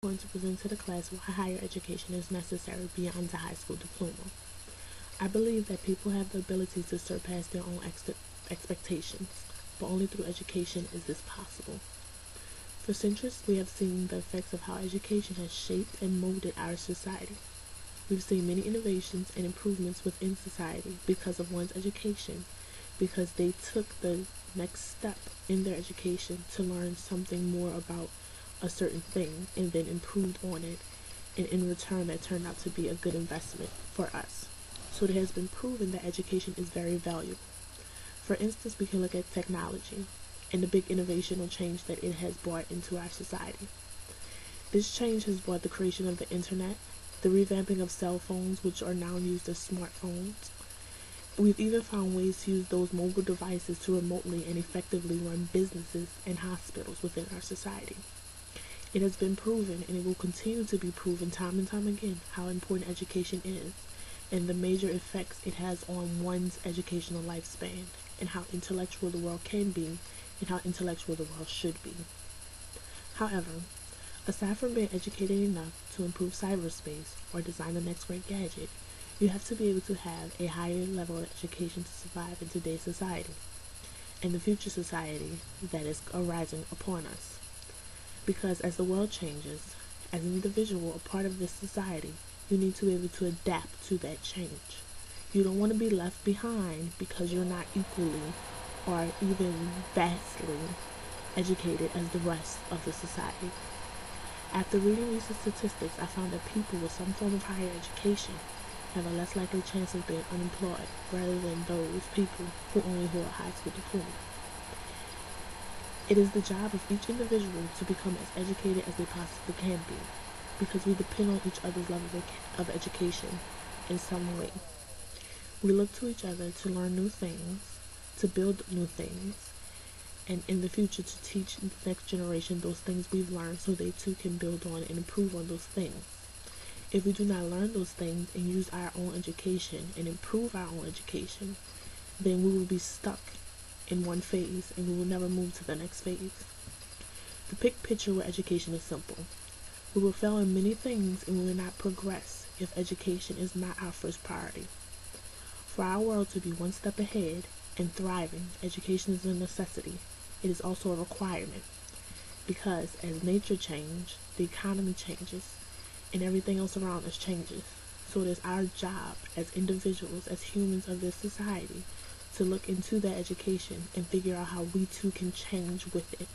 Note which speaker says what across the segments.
Speaker 1: Going to present to the class why higher education is necessary beyond the high school diploma. I believe that people have the ability to surpass their own expectations, but only through education is this possible. For centuries, we have seen the effects of how education has shaped and molded our society. We've seen many innovations and improvements within society because of one's education, because they took the next step in their education to learn something more about a certain thing and then improved on it, and in return that turned out to be a good investment for us. So it has been proven that education is very valuable. For instance, we can look at technology and the big innovational change that it has brought into our society. This change has brought the creation of the internet, the revamping of cell phones, which are now used as smartphones. We've even found ways to use those mobile devices to remotely and effectively run businesses and hospitals within our society. It has been proven, and it will continue to be proven time and time again, how important education is, and the major effects it has on one's educational lifespan, and how intellectual the world can be, and how intellectual the world should be. However, aside from being educated enough to improve cyberspace or design the next great gadget, you have to be able to have a higher level of education to survive in today's society, and the future society that is arising upon us. Because as the world changes, as an individual, a part of this society, you need to be able to adapt to that change. You don't want to be left behind because you're not equally or even vastly educated as the rest of the society. After reading recent statistics, I found that people with some form of higher education have a less likely chance of being unemployed rather than those people who only hold a high school diploma. It is the job of each individual to become as educated as they possibly can be, because we depend on each other's level of education in some way. We look to each other to learn new things, to build new things, and in the future to teach the next generation those things we've learned so they too can build on and improve on those things. If we do not learn those things and use our own education and improve our own education, then we will be stuck in one phase and we will never move to the next phase. The big picture with education is simple. We will fail in many things and we will not progress if education is not our first priority. For our world to be one step ahead and thriving, education is a necessity. It is also a requirement, because as nature changes, the economy changes, and everything else around us changes. So it is our job as individuals, as humans of this society, to look into that education and figure out how we too can change with it.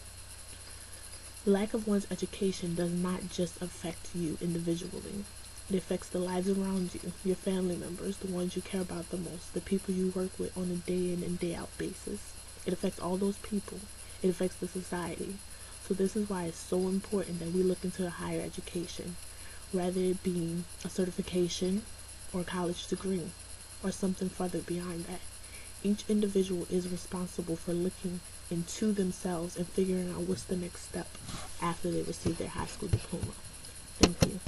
Speaker 1: Lack of one's education does not just affect you individually. It affects the lives around you, your family members, the ones you care about the most, the people you work with on a day in and day out basis. It affects all those people. It affects the society. So this is why it's so important that we look into a higher education, rather it being a certification or a college degree or something further beyond that. Each individual is responsible for looking into themselves and figuring out what's the next step after they receive their high school diploma. Thank you.